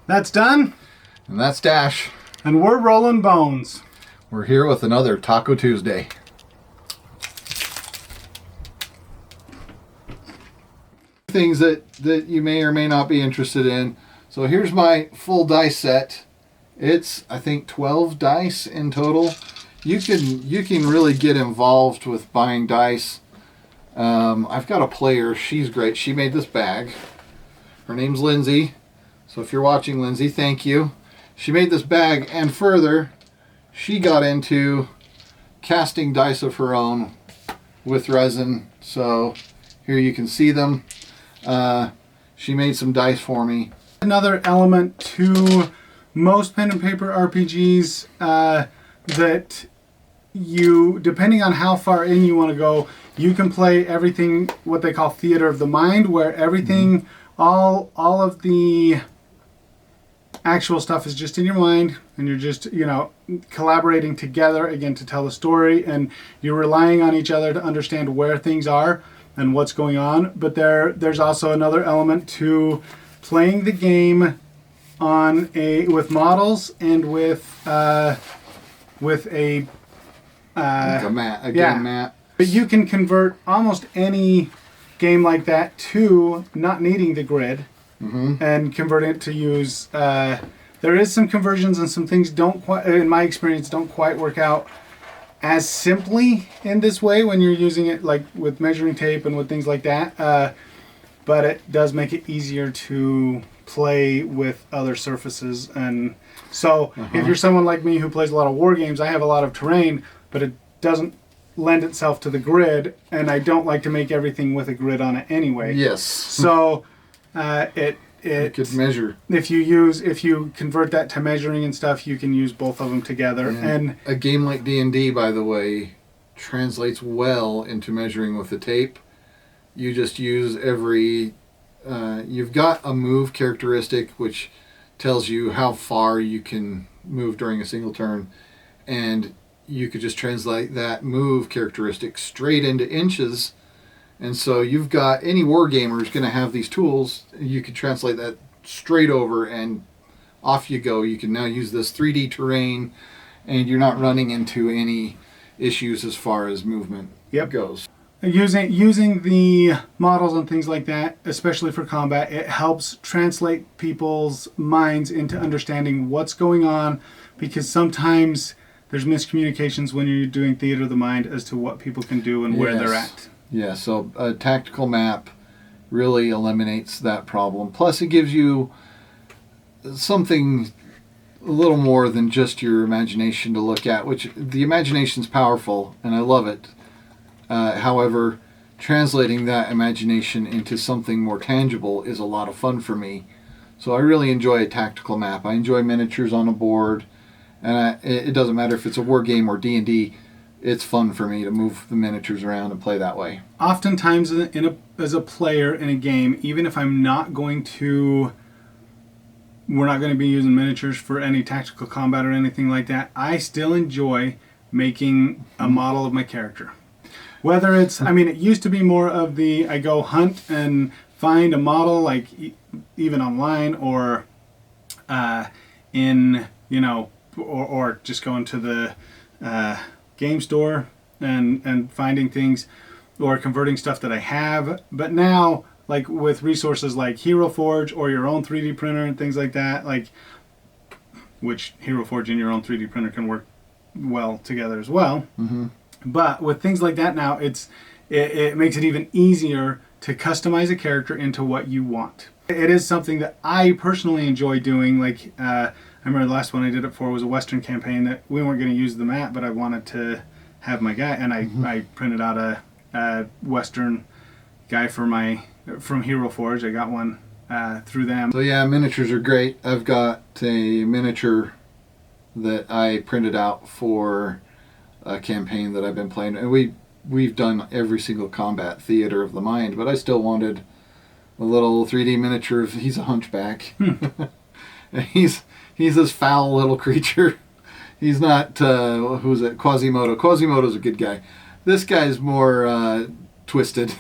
That's done. And that's Dash. And we're rolling bones. We're here with another Taco Tuesday. Things that you may or may not be interested in. So here's my full dice set. It's, I think, 12 dice in total. You can really get involved with buying dice. I've got a player. She's great. She made this bag. Her name's Lindsay. So if you're watching, Lindsay, thank you. She made this bag, and further, she got into casting dice of her own with resin. So here you can see them. She made some dice for me. Another element to most pen and paper RPGs that you, depending on how far in you want to go, you can play everything, what they call theater of the mind, where everything, all of the actual stuff is just in your mind, and you're just, collaborating together again to tell the story, and you're relying on each other to understand where things are and what's going on. But there's also another element to playing the game with models and with a Like a game map. But you can convert almost any game like that to not needing the grid, and convert it to use. There is some conversions, and some things don't quite, in my experience, don't quite work out as simply in this way when you're using it like with measuring tape and with things like that. But it does make it easier to play with other surfaces. And so if you're someone like me who plays a lot of war games, I have a lot of terrain, but it doesn't lend itself to the grid, and I don't like to make everything with a grid on it anyway. Yes. So You could measure. If you convert that to measuring and stuff, you can use both of them together. And a game like D&D, by the way, translates well into measuring with the tape. You just use you've got a move characteristic which tells you how far you can move during a single turn, and you could just translate that move characteristic straight into inches. And so you've got any war gamer who's going to have these tools. You could translate that straight over, and off you go. You can now use this 3D terrain, and you're not running into any issues as far as movement goes. Using the models and things like that, especially for combat, it helps translate people's minds into understanding what's going on, because sometimes there's miscommunications when you're doing theater of the mind as to what people can do and where they're at. Yeah, so a tactical map really eliminates that problem. Plus, it gives you something a little more than just your imagination to look at, which the imagination's powerful, and I love it. However, translating that imagination into something more tangible is a lot of fun for me. So I really enjoy a tactical map. I enjoy miniatures on a board, and it doesn't matter if it's a war game or D&D. It's fun for me to move the miniatures around and play that way. Oftentimes, as a player in a game, even if we're not going to be using miniatures for any tactical combat or anything like that, I still enjoy making a model of my character. Whether it's, it used to be more of I go hunt and find a model, like even online or or just going to the game store and finding things or converting stuff that I have. But now, like with resources like Hero Forge or your own 3D printer and things like that, which Hero Forge and your own 3D printer can work well together as well. But with things like that now, it makes it even easier to customize a character into what you want. It is something that I personally enjoy doing. I remember the last one I did it for was a Western campaign that we weren't going to use the map, but I wanted to have my guy, and I printed out a Western guy from Hero Forge. I got one through them. So yeah, miniatures are great. I've got a miniature that I printed out for a campaign that I've been playing, and we've done every single combat theater of the mind, but I still wanted a little 3D miniature of, he's a hunchback. He's this foul little creature. He's not, who's it, Quasimodo. Quasimodo's a good guy. This guy's more twisted.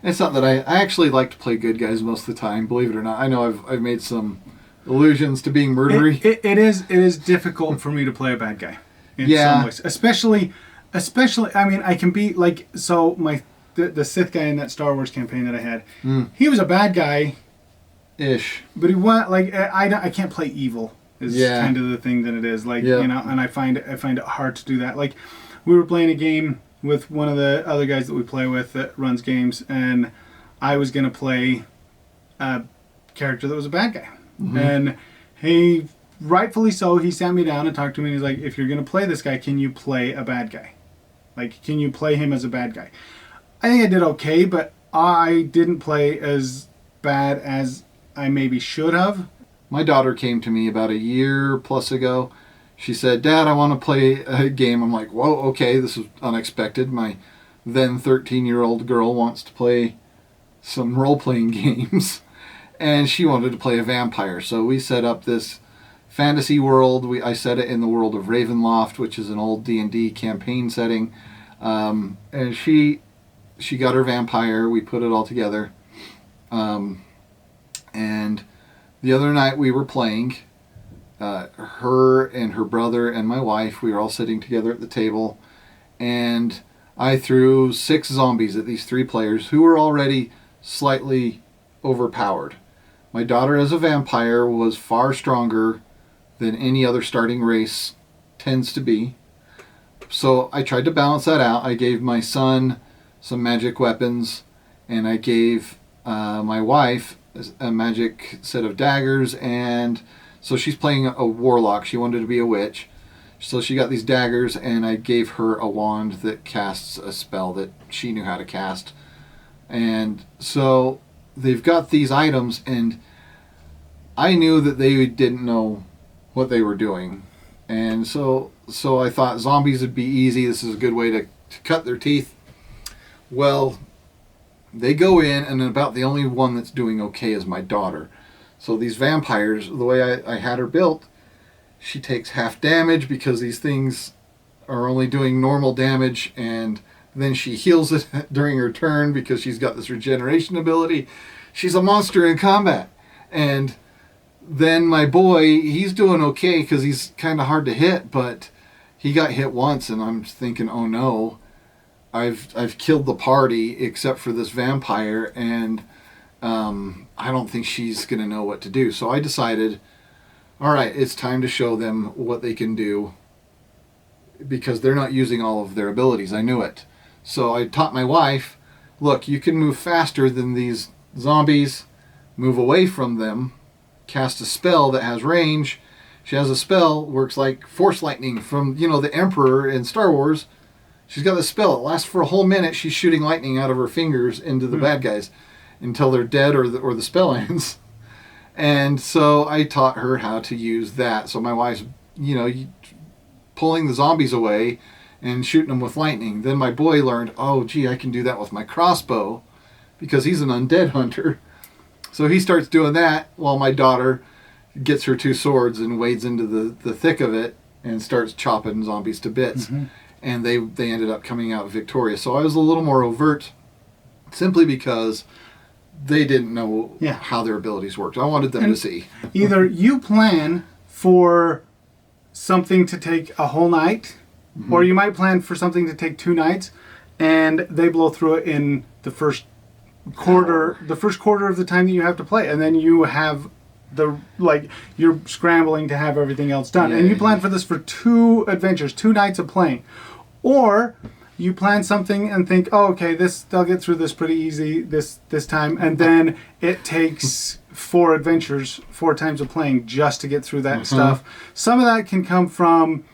It's not that I actually like to play good guys most of the time, believe it or not. I know I've made some allusions to being murdery. It is difficult for me to play a bad guy in some ways, especially. I mean, I can be like, so the Sith guy in that Star Wars campaign that I had, he was a bad guy, ish, but he was like, I can't play evil. Is kind of the thing that it is, like, you know, and I find it hard to do that. Like, we were playing a game with one of the other guys that we play with that runs games, and I was gonna play a character that was a bad guy, and he, rightfully so, he sat me down and talked to me, and he's like, if you're gonna play this guy, can you play a bad guy? Like, can you play him as a bad guy? I think I did okay, but I didn't play as bad as I maybe should have. My daughter came to me about a year plus ago. She said, Dad, I want to play a game. I'm like, whoa, okay, this is unexpected. My then 13-year-old girl wants to play some role-playing games. And she wanted to play a vampire. So we set up this fantasy world. I set it in the world of Ravenloft, which is an old D&D campaign setting. And she got her vampire. We put it all together. And the other night we were playing, her and her brother and my wife, we were all sitting together at the table, and I threw 6 zombies at these 3 players who were already slightly overpowered. My daughter as a vampire was far stronger than any other starting race tends to be. So I tried to balance that out. I gave my son some magic weapons, and I gave my wife a magic set of daggers, and so she's playing a warlock. She wanted to be a witch, so she got these daggers, and I gave her a wand that casts a spell that she knew how to cast. And so they've got these items, and I knew that they didn't know what they were doing, and so I thought zombies would be easy. This is a good way to cut their teeth. Well, they go in, and about the only one that's doing okay is my daughter. So these vampires, the way I had her built, she takes half damage because these things are only doing normal damage, and then she heals it during her turn because she's got this regeneration ability. She's a monster in combat. And then my boy, he's doing okay because he's kind of hard to hit, but he got hit once, and I'm thinking, oh no, I've killed the party except for this vampire, and I don't think she's going to know what to do. So I decided, all right, it's time to show them what they can do because they're not using all of their abilities. I knew it. So I taught my wife, look, you can move faster than these zombies, move away from them, cast a spell that has range. She has a spell, works like force lightning from, the Emperor in Star Wars. She's got this spell. It lasts for a whole minute. She's shooting lightning out of her fingers into the bad guys until they're dead or the spell ends. And so I taught her how to use that. So my wife's, pulling the zombies away and shooting them with lightning. Then my boy learned, oh, gee, I can do that with my crossbow because he's an undead hunter. So he starts doing that while my daughter gets her 2 swords and wades into the thick of it and starts chopping zombies to bits. Mm-hmm. And they ended up coming out victorious. So I was a little more overt simply because they didn't know how their abilities worked. I wanted them to see. Either you plan for something to take a whole night, or you might plan for something to take 2 nights, and they blow through it in the first quarter of the time that you have to play, and then you have you're scrambling to have everything else done. And you plan for this for 2 adventures, 2 nights of playing. Or you plan something and think, oh, okay, they'll get through this pretty easy this time, and then it takes 4 adventures, 4 times of playing just to get through that stuff. Some of that can come from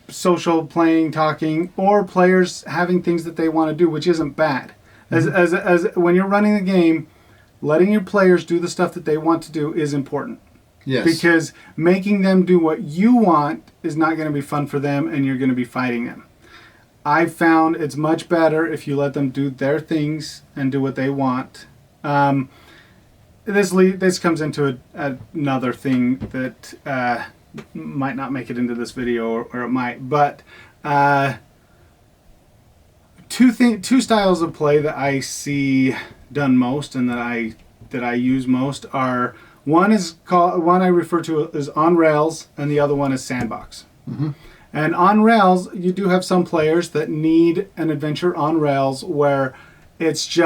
social playing, talking, or players having things that they want to do, which isn't bad. As when you're running the game, letting your players do the stuff that they want to do is important. Yes. Because making them do what you want is not going to be fun for them, and you're going to be fighting them. I've found it's much better if you let them do their things and do what they want. This comes into another thing that might not make it into this video, or it might. But two styles of play that I see done most and that I use most are, One I refer to as on rails, and the other one is sandbox. And on rails, you do have some players that need an adventure on rails where it's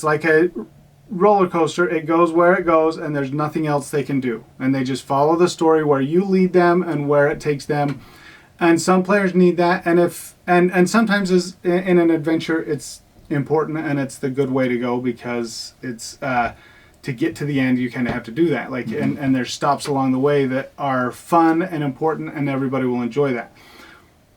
like a roller coaster. It goes where it goes, and there's nothing else they can do. And they just follow the story where you lead them and where it takes them. And some players need that. And sometimes in an adventure, it's important and it's the good way to go because it's to get to the end, you kind of have to do that. Like, and there's stops along the way that are fun and important, and everybody will enjoy that.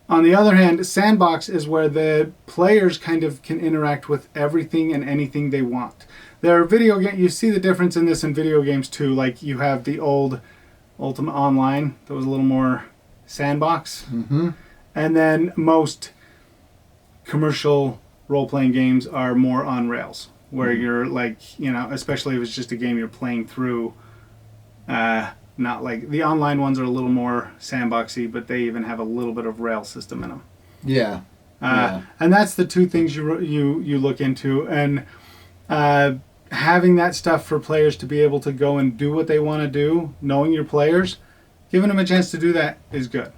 On the other hand, sandbox is where the players kind of can interact with everything and anything they want. There are video games. You see the difference in this in video games too. Like you have the old Ultima Online that was a little more sandbox, and then most commercial role-playing games are more on rails, where you're like, especially if it's just a game you're playing through, not like the online ones are a little more sandboxy, but they even have a little bit of rail system in them. Yeah. And that's the two things you look into, and having that stuff for players to be able to go and do what they want to do, knowing your players, giving them a chance to do that is good.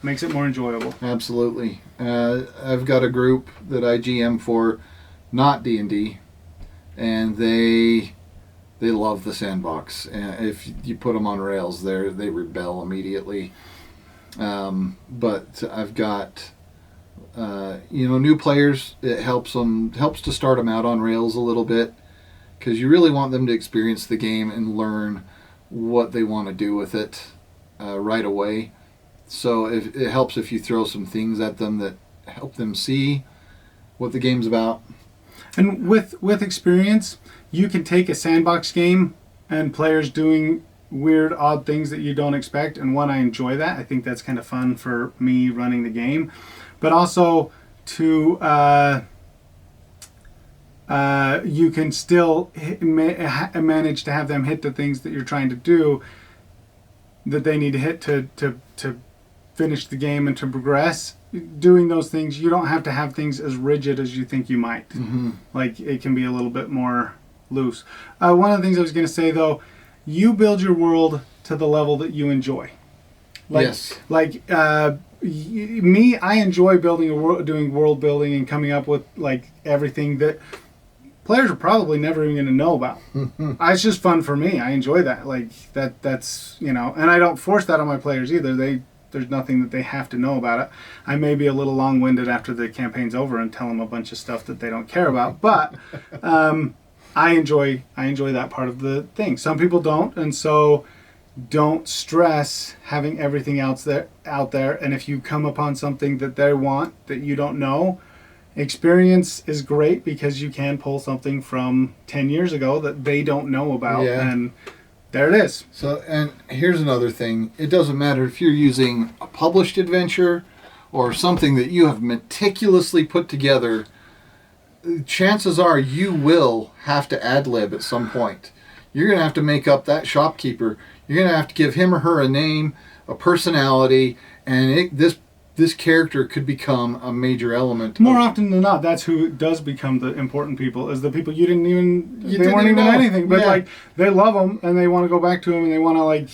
Makes it more enjoyable. Absolutely. I've got a group that I GM for, not D&D, and they love the sandbox. If you put them on rails, they rebel immediately. But I've got new players. It helps to start them out on rails a little bit, because you really want them to experience the game and learn what they want to do with it right away. So it helps if you throw some things at them that help them see what the game's about. And with experience, you can take a sandbox game and players doing weird, odd things that you don't expect. And one, I enjoy that. I think that's kind of fun for me running the game. But also to you can still manage to have them hit the things that you're trying to do that they need to hit to finish the game and to progress. Doing those things, you don't have to have things as rigid as you think you might. Like, it can be a little bit more loose. One of the things I was going to say, though, you build your world to the level that you enjoy. Yes. Like, me, I enjoy building doing world building and coming up with, like, everything that players are probably never even going to know about. It's just fun for me. I enjoy that. Like, that's, and I don't force that on my players either. There's nothing that they have to know about it. I may be a little long-winded after the campaign's over and tell them a bunch of stuff that they don't care about, but I enjoy that part of the thing. Some people don't, and so don't stress having everything else out there. And if you come upon something that they want that you don't know, experience is great because you can pull something from 10 years ago that they don't know about. Yeah. And there it is. So, and here's another thing. It doesn't matter if you're using a published adventure or something that you have meticulously put together. Chances are you will have to ad-lib at some point. You're going to have to make up that shopkeeper. You're going to have to give him or her a name, a personality, and this character could become a major element. More often than not, that's who does become the important people, is the people they weren't even know. anything, but like, they love them and they want to go back to them and they want to,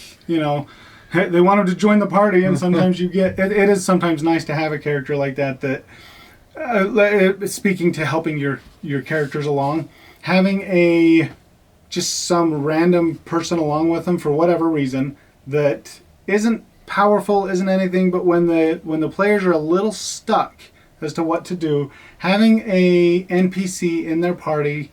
they want them to join the party. And sometimes it is sometimes nice to have a character like that speaking to helping your characters along, having just some random person along with them for whatever reason that isn't powerful, isn't anything, but when the players are a little stuck as to what to do, having a NPC in their party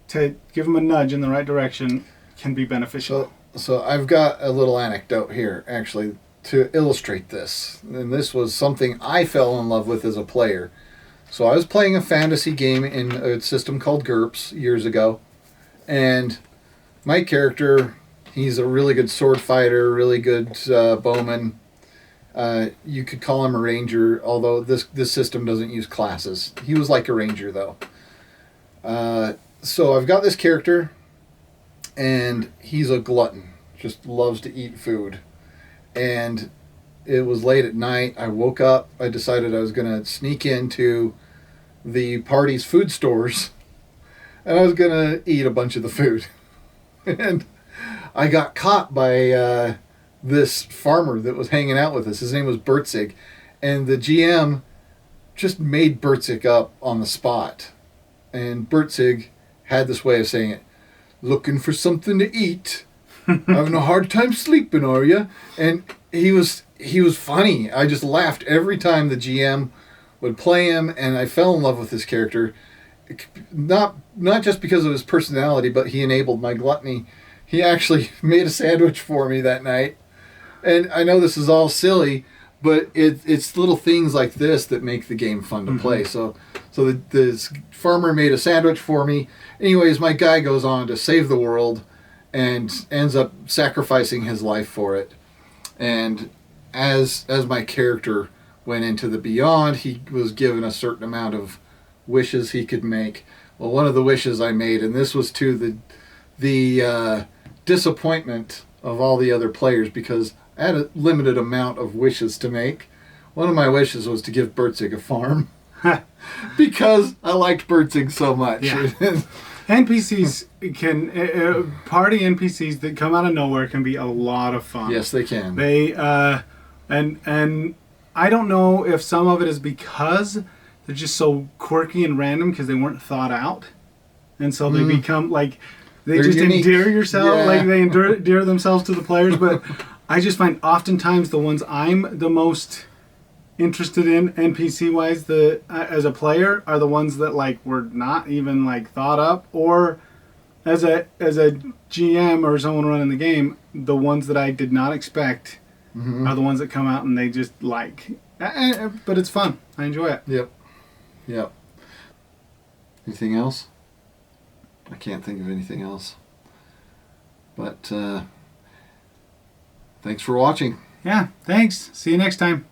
to give them a nudge in the right direction can be beneficial. So I've got a little anecdote here, actually, to illustrate this. And this was something I fell in love with as a player. So I was playing a fantasy game in a system called GURPS years ago, and my character, he's a really good sword fighter, really good bowman. You could call him a ranger, although this system doesn't use classes. He was like a ranger, though. So I've got this character, and he's a glutton. Just loves to eat food. And it was late at night. I woke up. I decided I was going to sneak into the party's food stores, and I was going to eat a bunch of the food. And I got caught by this farmer that was hanging out with us. His name was Bertzig. And the GM just made Bertzig up on the spot. And Bertzig had this way of saying it. Looking for something to eat? Having a hard time sleeping, are you? And he was funny. I just laughed every time the GM would play him, and I fell in love with his character. Not just because of his personality, but he enabled my gluttony. He actually made a sandwich for me that night. And I know this is all silly, but it's little things like this that make the game fun to play. So this farmer made a sandwich for me. Anyways, my guy goes on to save the world and ends up sacrificing his life for it. And as my character went into the beyond, he was given a certain amount of wishes he could make. Well, one of the wishes I made, and this was to the disappointment of all the other players, because I had a limited amount of wishes to make. One of my wishes was to give Bertzig a farm. Because I liked Bertzig so much. Yeah. NPCs can party NPCs that come out of nowhere can be a lot of fun. Yes, they can. They and I don't know if some of it is because they're just so quirky and random because they weren't thought out, and so they become like they're just unique. Endear yourself, yeah. Like they endear themselves to the players. But I just find oftentimes the ones I'm the most interested in NPC wise as a player are the ones that like were not even like thought up, or as a GM or someone running the game, the ones that I did not expect are the ones that come out and they just like but it's fun. I enjoy it. Yep. Anything else? I can't think of anything else, but thanks for watching. Yeah, thanks. See you next time.